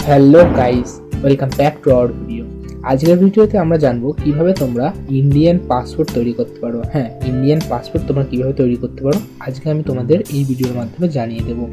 Hello guys, welcome back to our video. আজকের ভিডিওতে আমরা জানবো কিভাবে তোমরা ইন্ডিয়ান পাসপোর্ট তৈরি করতে পারো। হ্যাঁ, ইন্ডিয়ান পাসপোর্ট তোমরা কিভাবে তৈরি করতে পারো আজকে আমি তোমাদের এই ভিডিওর মাধ্যমে জানিয়ে দেবো।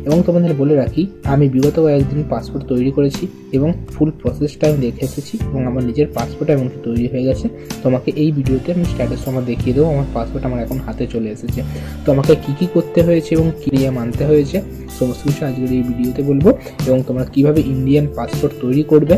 এবং তোমাদের বলে রাখি, আমি বিগত কয়েকদিন পাসপোর্ট তৈরি করেছি এবং ফুল প্রসেসটা আমি দেখে এসেছি এবং আমার নিজের পাসপোর্ট এমনকি তৈরি হয়ে গেছে। তোমাকে এই ভিডিওতে আমি স্ট্যাটাস আমার দেখিয়ে দেবো। আমার পাসপোর্ট আমার এখন হাতে চলে এসেছে। তো আমাকে কী কী করতে হয়েছে এবং কী মানতে হয়েছে সমস্ত কিছু আজকের এই ভিডিওতে বলবো। এবং তোমরা কিভাবে ইন্ডিয়ান পাসপোর্ট তৈরি করবে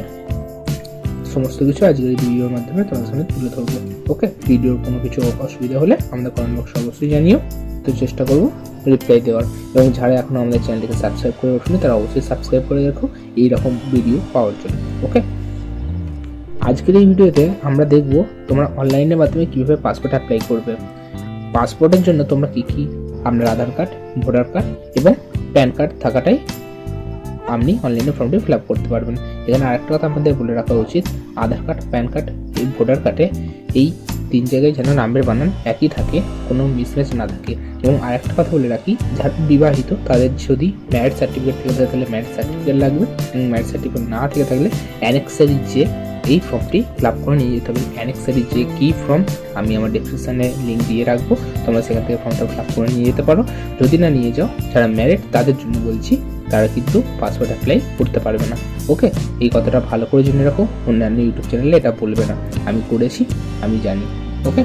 সমস্ত কিছু আজকের এই ভিডিওর মাধ্যমে তোমার সামনে তুলে ধরবো। ওকে, ভিডিওর কোনো কিছু অসুবিধা হলে আমাদের কমেন্ট বক্সে অবশ্যই জানিও। তো চেষ্টা করবো রিপ্লাই দেওয়ার। এবং যারা এখনো আমাদের চ্যানেলটিকে সাবস্ক্রাইব করে ওঠেনি তারা অবশ্যই সাবস্ক্রাইব করে রাখো এইরকম ভিডিও পাওয়ার জন্য। ওকে, আজকের এই ভিডিওতে আমরা দেখব তোমরা অনলাইনের মাধ্যমে কিভাবে পাসপোর্ট অ্যাপ্লাই করবে। পাসপোর্টের জন্য তোমরা কি আপনার আধার কার্ড, ভোটার কার্ড এবং প্যান কার্ড থাকাটাই আপনি অনলাইনে ফর্মটি ফিল আপ করতে পারবেন। এখানে আরেকটা কথা আমাদের বলে রাখা উচিত, আধার কার্ড, প্যান কার্ড, এই ভোটার কার্ডে এই তিন জায়গায় যেন নামের বানান একই থাকে, কোনো মিসম্যাচ না থাকে। এবং আরেকটা কথা বলে রাখি, যারা বিবাহিত তাদের যদি ম্যারেজ সার্টিফিকেট থেকে থাকে তাহলে ম্যারেজ সার্টিফিকেট লাগবে, এবং ম্যারেজ সার্টিফিকেট না থেকে থাকলে অ্যানেক্সারি যে এই ফর্মটি ফিল আপ করে নিয়ে যেতে হবে। অ্যানেক্সারি যে কি ফর্ম আমি আমার ডেসক্রিপশনে লিঙ্ক দিয়ে রাখবো, তোমরা সেখান থেকে ফর্মটা ফিল আপ করে নিয়ে যেতে পারো। যদি না নিয়ে যাও, যারা ম্যারিড তাদের জন্য বলছি, তারা কিন্তু পাসপোর্ট অ্যাপ্লাই করতে পারবে না। ওকে, এই কথাটা ভালো করে জেনে রাখো, অন্যান্য ইউটিউব চ্যানেলে এটা বলবে না। আমি করেছি, আমি জানি। ওকে,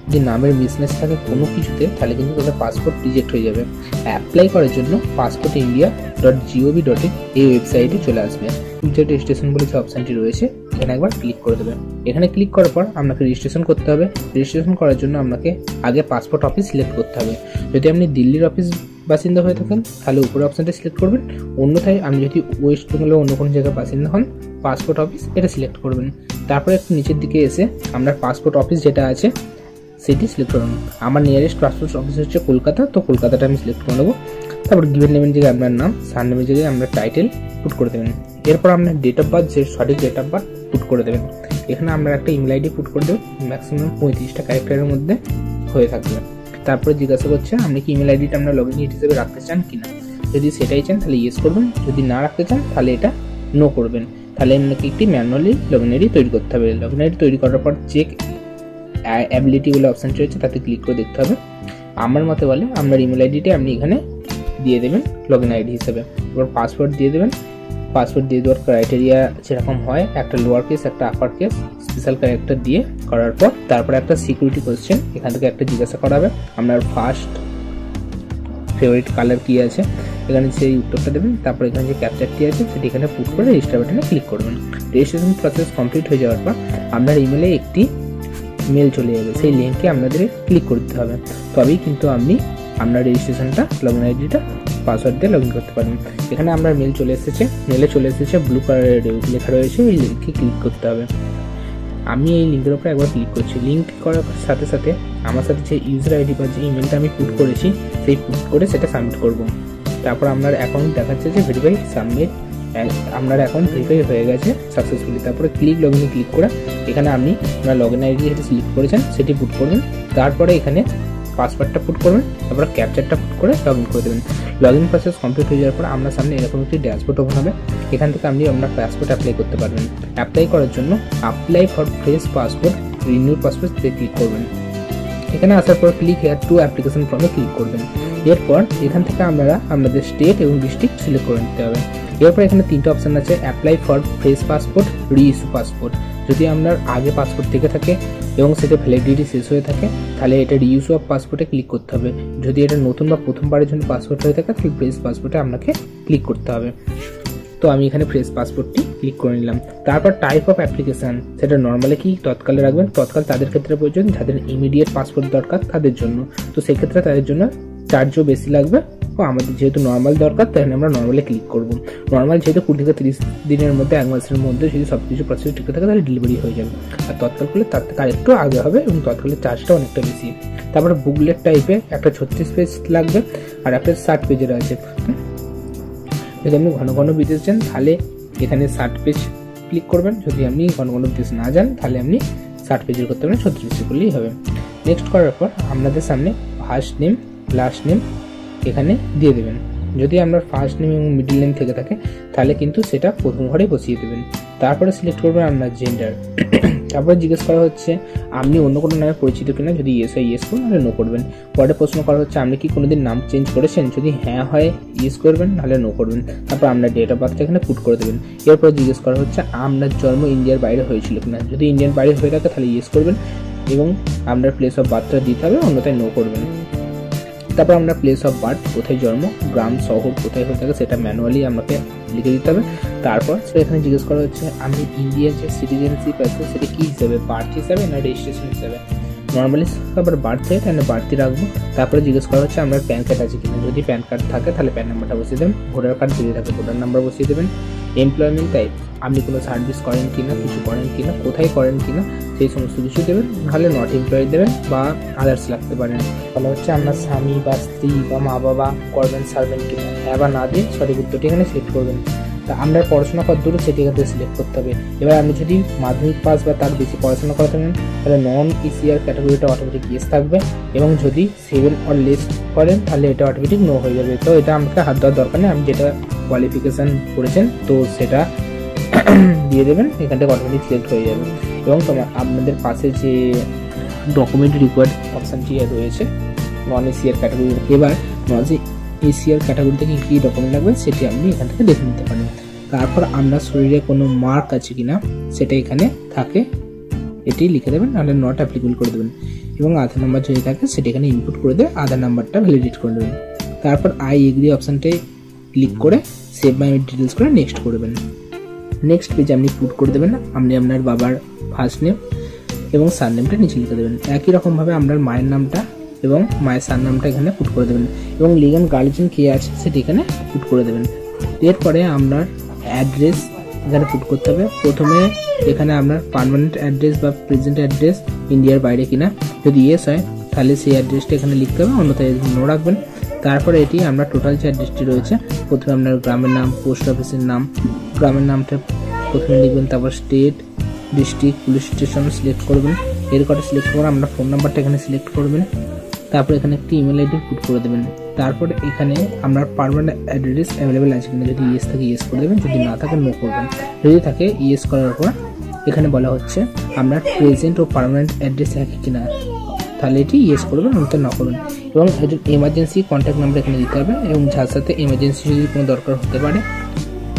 যদি নামের মিসম্যাচ থাকে কোনো কিছুতে তাহলে কিন্তু তাদের পাসপোর্ট রিজেক্ট হয়ে যাবে। অ্যাপ্লাই করার জন্য passportindia.gov.in এই ওয়েবসাইটে চলে আসবে। ফিউচার রেজিস্ট্রেশন বলে যে অপশানটি রয়েছে এখানে একবার ক্লিক করে দেবে। এখানে ক্লিক করার পর আপনাকে রেজিস্ট্রেশন করতে হবে। রেজিস্ট্রেশন করার জন্য আপনাকে আগে পাসপোর্ট অফিস সিলেক্ট করতে হবে। যদি আপনি দিল্লির অফিস বাসিন্দা হয়ে থাকেন তাহলে উপরের অপশানটা সিলেক্ট করবেন। অন্যথায় আপনি যদি ওয়েস্ট বেঙ্গলের অন্য কোনো জায়গায় বাসিন্দা হন, পাসপোর্ট অফিস এটা সিলেক্ট করবেন। তারপরে একটু নিচের দিকে এসে আপনার পাসপোর্ট অফিস যেটা আছে সেটি সিলেক্ট করুন। আমার নিয়ারেস্ট পাসপোর্ট অফিস হচ্ছে কলকাতা, তো কলকাতাটা আমি সিলেক্ট করে নেবো। তারপর গিভেন নেমের জায়গায় আপনার নাম, সারনেমের জায়গায় আমরা টাইটেল পুট করে দেবেন। এরপর আপনার ডেট অফ বার্থ, যে সঠিক ডেট অফ বার্থ পুট করে দেবেন। এখানে আপনার একটা ইমেল আইডি পুট করে দেবেন, ম্যাক্সিমাম 35টা ক্যারেক্টারের মধ্যে হয়ে থাকবে। তারপরে জিজ্ঞাসা করছে আপনি কি ইমেল আইডিটা আপনার লগইন আইডি হিসেবে রাখতে চান কিনা। যদি সেটাই চান তাহলে ইয়েস করবেন, যদি না রাখতে চান তাহলে এটা নো করবেন। তাহলে আপনাকে একটি ম্যানুয়ালি লগইন আইডি তৈরি করতে হবে। লগইন আইডি তৈরি করার পর চেক অ্যাবিলিটি বলে অপশানটি রয়েছে, তাতে ক্লিক করে দেখতে হবে। আমার মতে বলে আপনার ইমেল আইডিটি আপনি এখানে দিয়ে দেবেন লগইন আইডি হিসেবে। এবার পাসওয়ার্ড দিয়ে দেবেন। পাসওয়ার্ড দিয়ে দেওয়ার ক্রাইটেরিয়া যেরকম হয়, একটা লোয়ার কেস, একটা আপার কেস, স্পেশাল ক্যারেক্টার দিয়ে করার পর তারপরে একটা সিকিউরিটি কোয়েশ্চেন এখান থেকে একটা জিজ্ঞাসা করাবে, আপনার ফার্স্ট ফেভারিট কালার কী আছে, এখানে সেই উত্তরটা দেবেন। তারপর এখানে যে ক্যাপচারটি আছে সেটি এখানে পুট করে রেজিস্টার বাটনে ক্লিক করবেন। রেজিস্ট্রেশন প্রসেস কমপ্লিট হয়ে যাওয়ার পর আপনার ইমেলে একটি মেল চলে যাবে, সেই লিঙ্কে আপনাদের ক্লিক করতে হবে। তবেই কিন্তু আপনি আপনার রেজিস্ট্রেশনটা, লগইন আইডিটা, পাসওয়ার্ড দিয়ে লগ ইন করতে পারবেন। এখানে আপনার মেল চলে এসেছে, মেলে চলে এসেছে ব্লু কালারের লেখা রয়েছে, এই লিঙ্কে ক্লিক করতে হবে। আমি এই লিঙ্কের উপরে একবার ক্লিক করছি। লিঙ্ক করার সাথে সাথে আমার সাথে যে ইউজার আইডি বা যে ইমেলটা আমি পুট করেছি সেই পুট করে সেটা সাবমিট করব। তারপর আপনার অ্যাকাউন্ট দেখাচ্ছে যে ভেরিফাই সাবমিট, আপনার অ্যাকাউন্ট ভেরিফাই হয়ে গেছে সাকসেসফুলি। তারপরে ক্লিক লগইনে ক্লিক করে এখানে আপনি আপনার লগইন আইডি যেটা সিলেক্ট করেছেন সেটি পুট করবেন। তারপরে এখানে পাসওয়ার্ডটা পুট করবেন, তারপরে ক্যাপচারটা পুট করে লগ ইন করে দেবেন। লগ ইন প্রসেস কমপ্লিট হয়ে যাওয়ার পর আপনার সামনে এরকম একটি ড্যাশবোর্ড ওপেন হবে। এখান থেকে আপনি আপনার পাসপোর্ট অ্যাপ্লাই করতে পারবেন। অ্যাপ্লাই করার জন্য apply for fresh passport, renew পাসপোর্টে ক্লিক করবেন। এখানে আসার পর ক্লিক হেয়ার টু অ্যাপ্লিকেশন ফর্মে ক্লিক করবেন। এরপর এখান থেকে আপনারা আপনাদের স্টেট এবং ডিস্ট্রিক্ট সিলেক্ট করে নিতে হবে। এরপর এখানে তিনটে অপশান আছে, apply for fresh passport, reissue passport. যদি আপনার আগে পাসপোর্ট থেকে থাকে এবং সেটা ভ্যালিডিটি শেষ হয়ে থাকে তাহলে এটা রিইস্যু অফ পাসপোর্টে ক্লিক করতে হবে। যদি এটা নতুন বা প্রথমবারের জন্য পাসপোর্ট হয়ে থাকে তাহলে ফ্রেশ পাসপোর্টে আপনাকে ক্লিক করতে হবে। তো আমি এখানে ফ্রেশ পাসপোর্টটি ক্লিক করে নিলাম। তারপর টাইপ অফ অ্যাপ্লিকেশান, সেটা নর্মালে কি তৎকালে রাখবেন। তৎকাল তাদের ক্ষেত্রে প্রয়োজন যাদের ইমিডিয়েট পাসপোর্ট দরকার তাদের জন্য, তো সেক্ষেত্রে তাদের জন্য চার্জও বেশি লাগবে। ও আমাদের যেহেতু নর্মাল দরকার তাহলে আমরা নর্মালে ক্লিক করব। নর্মাল যেহেতু 20 থেকে 30 দিনের মধ্যে, এক মাসের মধ্যে যদি সব কিছু প্রসেস ঠিক থাকে তাহলে ডেলিভারি হয়ে যাবে। আর তৎকাল করলে তার থেকে আরেকটু আগে হবে এবং তৎকালের চার্জটা অনেকটা বেশি। তারপরে বুকলেট টাইপে একটা 36 পেজ লাগবে আর একটা 60 পেজের আছে। যদি আপনি ঘন ঘন বিদেশ যান তাহলে এখানে 60 পেজ ক্লিক করবেন। যদি আপনি ঘন ঘন বিদেশ না যান তাহলে আপনি 60 পেজের করতে পারেন, 36 পেজ করলেই হবে। নেক্সট করার পর আপনাদের সামনে ফার্স্ট নেম, লাস্ট নেম এখানে দিয়ে দেবেন। যদি আপনার ফার্স্ট নেম এবং মিডল নেম থেকে থাকে তাহলে কিন্তু সেটা প্রথম ঘরে বসিয়ে দেবেন। তারপরে সিলেক্ট করবেন আপনার জেন্ডার। তারপরে জিজ্ঞেস করা হচ্ছে আপনি অন্য কোনো নামে পরিচিত কিনা, যদি ইয়েস হয় ইয়েস করুন, নাহলে নো করবেন। পরে প্রশ্ন করা হচ্ছে আপনি কি কোনোদিন নাম চেঞ্জ করেছেন, যদি হ্যাঁ হয় ইয়েস করবেন, নাহলে নো করবেন। তারপর আপনার ডেট অফ বার্থটা এখানে পুট করে দেবেন। এরপর জিজ্ঞেস করা হচ্ছে আপনার জন্ম ইন্ডিয়ার বাইরে হয়েছিল কিনা, যদি ইন্ডিয়ার বাইরে হয়ে থাকে তাহলে ইয়েস করবেন এবং আপনার প্লেস অফ বার্থটা দিতে হবে, অন্যথায় নো করবেন। তারপর আমরা প্লেস অফ বার্থ, কোথায় জন্ম, গ্রাম শহর কোথায় হয়ে থাকে সেটা ম্যানুয়ালি আমাকে লিখে দিতে হবে। তারপর এখানে জিজ্ঞেস করা হচ্ছে আমি ইন্ডিয়ার যে সিটিজেনশিপ আছে সেটা কী হিসাবে, বার্থ হিসাবে না রেজিস্ট্রেশন হিসাবে। নর্মালি আবার বার্থ ডেট অ্যান্ড বার্থই রাখবো। তারপরে জিজ্ঞেস করা হচ্ছে আপনার প্যান কার্ড আছে কিনা, যদি প্যান কার্ড থাকে তাহলে প্যান নাম্বারটা বসিয়ে দেবেন। ভোটার কার্ড যদি থাকে ভোটার নাম্বার বসিয়ে দেবেন। এমপ্লয়মেন্ট টাইপ, আপনি কোনো সার্ভিস করেন কিনা, কিছু করেন কিনা, কোথায় করেন কিনা, সেই সমস্ত কিছু দেবেন, নাহলে নট এমপ্লয়েড দেবেন বা আদার্স লাগতে পারেন। বলা হচ্ছে আপনার স্বামী বা স্ত্রী বা মা বাবা গভর্নমেন্ট সার্ভেন্ট কিনা, হ্যাঁ বা না দিয়ে সঠিক উত্তরটি এখানে সিলেক্ট করবেন। তা আপনার পড়াশোনা কত দূর সেটি এখান থেকে সিলেক্ট করতে হবে। এবার আপনি যদি মাধ্যমিক পাস বা তার বেশি পড়াশোনা করে থাকেন তাহলে নন ইসিআর ক্যাটাগরিটা অটোমেটিক ইয়েস থাকবে, এবং যদি 7 অর লেস করেন তাহলে এটা অটোমেটিক নো হয়ে যাবে। তো এটা আমাকে হাত দেওয়ার দরকার নেই, আপনি যেটা কোয়ালিফিকেশান করেছেন তো সেটা দিয়ে দেবেন, এখান থেকে অটোমেটিক সিলেক্ট হয়ে যাবে। এবং আপনাদের পাশে যে ডকুমেন্ট রিকোয়ার্ড অপশানটি রয়েছে নন এসিআর ক্যাটাগরি, এবার নন এসিআর ক্যাটাগরি থেকে কী ডকুমেন্ট লাগবে সেটি আপনি এখান থেকে দেখে নিতে পারেন। তারপর আপনার শরীরে কোনো মার্ক আছে কিনা সেটা এখানে থাকে এটি লিখে দেবেন, নাহলে নট অ্যাপ্লিকেবল করে দেবেন। এবং আধার নাম্বার যদি থাকে সেটি এখানে ইনপুট করে দেবে, আধার নাম্বারটা ভ্যালিডেট করে দেবেন। তারপর আই এগ্রি অপশানটায় ক্লিক করে সেভ মাই ডিটেলস করে নেক্সট করবেন। নেক্সট পেজে আপনি পুট করে দেবেন আপনি আপনার বাবার ফার্স্ট নেম এবং সার নেমটা নিচে লিখে দেবেন। একই রকমভাবে আপনার মায়ের নামটা এবং মায়ের সার নামটা এখানে পুট করে দেবেন, এবং লিগাল গার্জিয়ান কে আছে সেটি এখানে পুট করে দেবেন। এরপরে আপনার অ্যাড্রেস এখানে পুট করতে হবে। প্রথমে এখানে আপনার পার্মানেন্ট অ্যাড্রেস বা প্রেজেন্ট অ্যাড্রেস ইন্ডিয়ার বাইরে কিনা, যদি ইয়েস হয় তাহলে সেই অ্যাড্রেসটা এখানে লিখতে হবে, অন্যথায় নো রাখবেন। তারপরে এটি আমরা টোটাল যে অ্যাড্রেসটি রয়েছে, প্রথমে আপনার গ্রামের নাম, পোস্ট অফিসের নাম, গ্রামের নামটা প্রথমে লিখবেন, তারপর state, district, police station select করবেন। এরপরে সিলেক্ট করে আপনার ফোন নাম্বারটা এখানে সিলেক্ট করবেন। তারপর এখানে একটি ইমেল আইডি পুট করে দেবেন। তারপর এখানে আপনার পার্মানেন্ট অ্যাড্রেস অ্যাভেলেবেল আছে কিনা, যদি ইয়েস থাকে ইয়েস করে দেবেন, যদি না থাকে নো করবেন। যদি থাকে ইয়েস করার পর এখানে বলা হচ্ছে আপনার প্রেজেন্ট ও পার্মানেন্ট অ্যাড্রেস একই কিনা, তাহলে এটি ইয়েস করবেন, অন্যথা না করবেন। এবং এমার্জেন্সি কন্ট্যাক্ট নাম্বার এখানে দিতে হবে, এবং যার সাথে এমার্জেন্সি যদি কোনো দরকার হতে পারে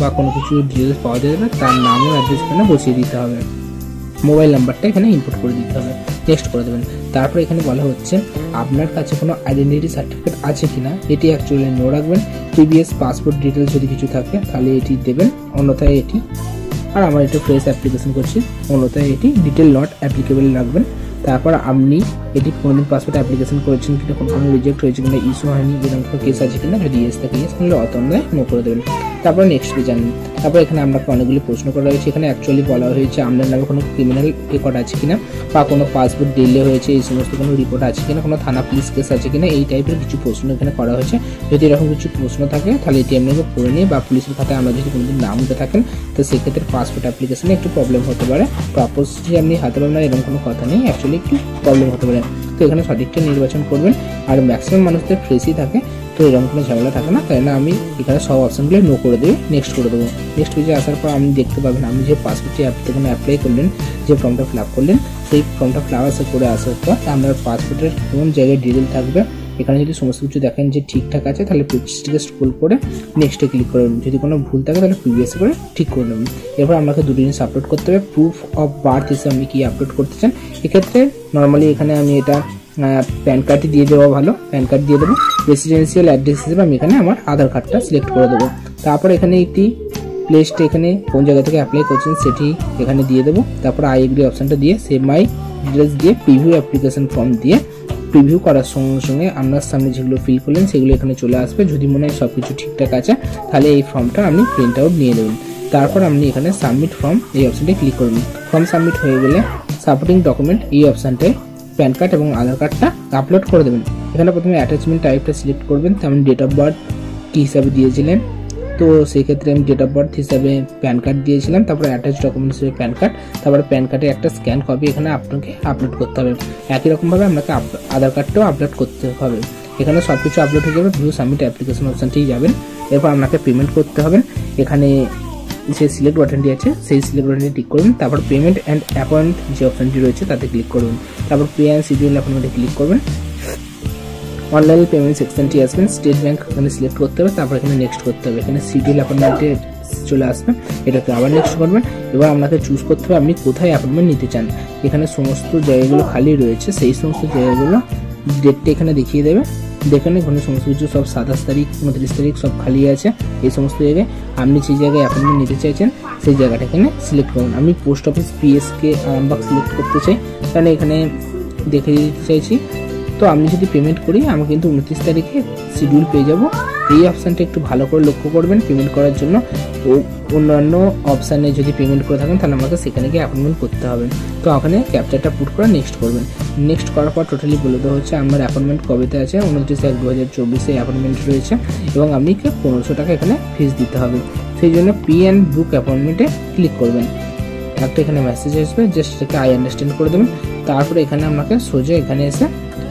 বা কোনো কিছু ডিটেলস পাওয়া যাবে তার নাম ও অ্যাড্রেস এখানে বসিয়ে দিতে হবে। মোবাইল নাম্বারটা এখানে ইনপুট করে দিতে হবে, নেক্সট করে দেবেন। তারপর এখানে বলা হচ্ছে আপনার কাছে কোনো আইডেন্টিটি সার্টিফিকেট আছে কিনা, এটি অ্যাকচুয়ালি নো রাখবেন। প্রিভিয়াস পাসপোর্ট ডিটেলস যদি কিছু থাকে তাহলে এটি দেবেন, অন্যথায় এটি, আর আমার একটু ফ্রেশ অ্যাপ্লিকেশন করছি, অন্যথায় এটি ডিটেল নট অ্যাপ্লিকেবল রাখবেন। তারপর আপনি এটি কোনোদিন পাসপোর্ট অ্যাপ্লিকেশন করেছেন কিনা, কোনো রিজেক্ট হয়েছে কিনা, ইস্যু হয়নি এরকম কোনো কেস আছে কিনা, যদি ইয়েস থাকে ইয়েস, তাহলে অতন্যায় নো করে দেবেন। তারপর নেক্সট পেজ আনবেন। তারপর এখানে আপনাকে অনেকগুলি প্রশ্ন করা হয়েছে, এখানে অ্যাকচুয়ালি বলা হয়েছে আপনার নামে কোনো ক্রিমিনাল রেকর্ড আছে কিনা, বা কোনো পাসপোর্ট ডিলে হয়েছে এই সমস্ত কোনো রিপোর্ট আছে কিনা, কোনো থানা পুলিশ কেস আছে কিনা, এই টাইপের কিছু প্রশ্ন এখানে করা হয়েছে। যদি এরকম কিছু প্রশ্ন থাকে তাহলে এটি আপনাকে পড়ে নিয়ে, বা পুলিশের খাতায় আমরা যদি কোনোদিন নাম উঠে থাকেন তো সেক্ষেত্রে পাসপোর্ট অ্যাপ্লিকেশনে একটু প্রবলেম হতে পারে। প্রপোজ যে আপনি হাতে পাবেন না এরকম কোনো কথা নেই, অ্যাকচুয়ালি একটু প্রবলেম হতে পারে। তো এখানে সঠিকটা নির্বাচন করবেন, আর ম্যাক্সিমাম মানুষদের ফ্রেশই থাকে, তো এরকম কোনো ঝামেলা থাকে না, তাই না আমি এখানে সব অপশানগুলো নো করে দেবে, নেক্সট করে দেবো। নেক্সট পেজে আসার পর আপনি দেখতে পাবেন আপনি যে পাসপোর্টটি অ্যাপ্লিকেশনে অ্যাপ্লাই করলেন, যে ফর্মটা ফিল আপ করলেন, সেই ফর্মটা ফিল আপ করে আসার পর আপনার পাসপোর্টের কোন জায়গায় ডিটেল থাকবে, এখানে যদি সমস্ত কিছু দেখেন যে ঠিকঠাক আছে তাহলে পেজটিকে স্ক্রল করে নেক্সটে ক্লিক করবেন, যদি কোনো ভুল থাকে তাহলে প্রিভিয়াস করে ঠিক করে নেবেন। এরপর আপনাকে দুটো জিনিস আপলোড করতে হবে। প্রুফ অফ বার্থ হিসেবে আপনি কি আপলোড করতে চান, এক্ষেত্রে নর্মালি এখানে আমি এটা প্যান কার্ডটি দিয়ে দেওয়া ভালো, প্যান কার্ড দিয়ে দেবো। রেসিডেন্সিয়াল অ্যাড্রেস হিসেবে আমি এখানে আমার আধার কার্ডটা সিলেক্ট করে দেবো। তারপর এখানে একটি প্লেসটা এখানে কোন জায়গা থেকে অ্যাপ্লাই করছেন সেটি এখানে দিয়ে দেবো। তারপর আই এগ্রি অপশানটা দিয়ে সেভ মাই ডিটেলস দিয়ে প্রিভিউ অ্যাপ্লিকেশন ফর্ম দিয়ে প্রিভিউ করার সঙ্গে সঙ্গে আপনার সামনে যেগুলো ফিল করলেন সেগুলো এখানে চলে আসবে। যদি মনে হয় সব কিছু ঠিকঠাক আছে তাহলে এই ফর্মটা আপনি প্রিন্ট আউট নিয়ে নেবেন। তারপর আপনি এখানে সাবমিট ফর্ম এই অপশানটি ক্লিক করবেন। ফর্ম সাবমিট হয়ে গেলে সাপোর্টিং ডকুমেন্ট এই অপশানটায় প্যান কার্ড এবং আধার কার্ডটা আপলোড করে দেবেন। এখানে প্রথমে অ্যাটাচমেন্ট টাইপটা সিলেক্ট করবেন, তেমন ডেট অফ বার্থ কী হিসাবে দিয়েছিলেন, তো সেই ক্ষেত্রে আমি ডেট অফ বার্থ হিসাবে প্যান কার্ড দিয়েছিলাম। তারপরে অ্যাটাচ ডকুমেন্ট হিসেবে প্যান কার্ড, তারপরে প্যান কার্ডের একটা স্ক্যান কপি এখানে আপনাকে আপলোড করতে হবে। একই রকমভাবে আপনাকে আধার কার্ডটাও আপলোড করতে হবে। এখানে সবকিছু আপলোড হয়ে যাবে। ভিউ সাবমিট অ্যাপ্লিকেশন অপশনটি যাবেন, এরপর আপনাকে পেমেন্ট করতে হবে। এখানে যে সিলেক্ট বাটনটি আছে সেই সিলেক্ট বাটনটি ক্লিক করবেন, তারপর পেমেন্ট অ্যান্ড অ্যাপয়েন্ট যে অপশনটি রয়েছে তাতে ক্লিক করবেন, তারপর পে অ্যান্ড শিডিউল অ্যাপয়েন্টমেন্টে ক্লিক করবেন। অনলাইন পেমেন্ট সেকশনটি আসবেন, স্টেট ব্যাংক এখানে সিলেক্ট করতে হবে, তারপর এখানে নেক্সট করতে হবে। এখানে শিডিউল অ্যাপয়েন্টমেন্টে চলে আসবে, এটাকে আবার নেক্সট করবেন। এবার আপনাকে চুজ করতে হবে আপনি কোথায় অ্যাপয়েন্টমেন্ট নিতে চান। এখানে সমস্ত জায়গাগুলো খালি রয়েছে, সেই সমস্ত জায়গাগুলো ডেটটা এখানে দেখিয়ে দেবে। দেখেন এখানে সমস্ত কিছু সব 27 তারিখ 29 তারিখ সব খালি আছে। এই সমস্ত জায়গায় আপনি যে জায়গায় অ্যাপয়েন্টমেন্ট নিতে চাইছেন সেই জায়গাটা এখানে সিলেক্ট করুন। আমি post office PSK Arambagh select করতে চাই, কারণ এখানে দেখে দিতে চাইছি। তো আমি যদি পেমেন্ট করি আমি কিন্তু 29 তারিখে শিডিউল পেয়ে যাব। এই অপশানটা একটু ভালো করে লক্ষ্য করবেন পেমেন্ট করার জন্য। ও অন্যান্য অপশানে যদি পেমেন্ট করে থাকেন তাহলে আমাকে সেখানে গিয়ে অ্যাপয়েন্টমেন্ট করতে হবে। তো ওখানে ক্যাপচারটা পুট করে নেক্সট করবেন। নেক্সট করার পর টোটালি বলে দেওয়া হচ্ছে আমার অ্যাপয়েন্টমেন্ট কবেতে আছে, 29/1/2024 অ্যাপয়েন্টমেন্ট রয়েছে এবং আপনাকে 1500 টাকা এখানে ফিস দিতে হবে। সেই জন্য পে অ্যান্ড বুক অ্যাপয়েন্টমেন্টে ক্লিক করবেন। একটা এখানে মেসেজ আসবে, জাস্ট সেটাকে আই আন্ডারস্ট্যান্ড করে দেবেন। তারপরে এখানে আপনাকে সোজা এখানে এসে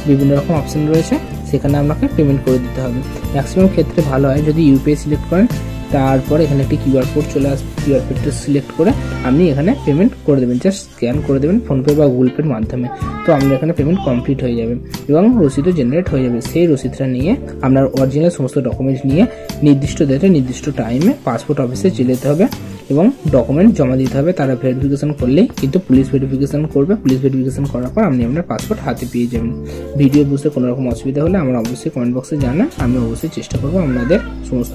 বিভিন্ন রকম অপশন রয়েছে, সেখানে আপনাকে পেমেন্ট করে দিতে হবে। ম্যাক্সিমাম ক্ষেত্রে ভালো হয় যদি ইউপিআই সিলেক্ট করেন, তারপর এখানে একটি কিউআর কোড চলে আসবে। কিউআর কোডটা সিলেক্ট করে আপনি এখানে পেমেন্ট করে দেবেন, জাস্ট স্ক্যান করে দেবেন ফোনপে বা গুগল পের মাধ্যমে। তো আপনার এখানে পেমেন্ট কমপ্লিট হয়ে যাবে এবং রসিদও জেনারেট হয়ে যাবে। সেই রসিদটা নিয়ে আপনার অরিজিনাল সমস্ত ডকুমেন্টস নিয়ে নির্দিষ্ট ডেটে নির্দিষ্ট টাইমে পাসপোর্ট অফিসে চলে যেতে হবে এবং ডকুমেন্ট জমা দিতে হবে। তারা ভেরিফিকেশন করলেই কিন্তু পুলিশ ভেরিফিকেশন করবে। পুলিশ ভেরিফিকেশন করার পর আপনি আপনার পাসপোর্ট হাতে পেয়ে যাবেন। ভিডিও বুঝতে কোনো রকম অসুবিধা হলে আমার অবশ্যই কমেন্ট বক্সে জানান, আমি অবশ্যই চেষ্টা করবো আপনাদের সমস্ত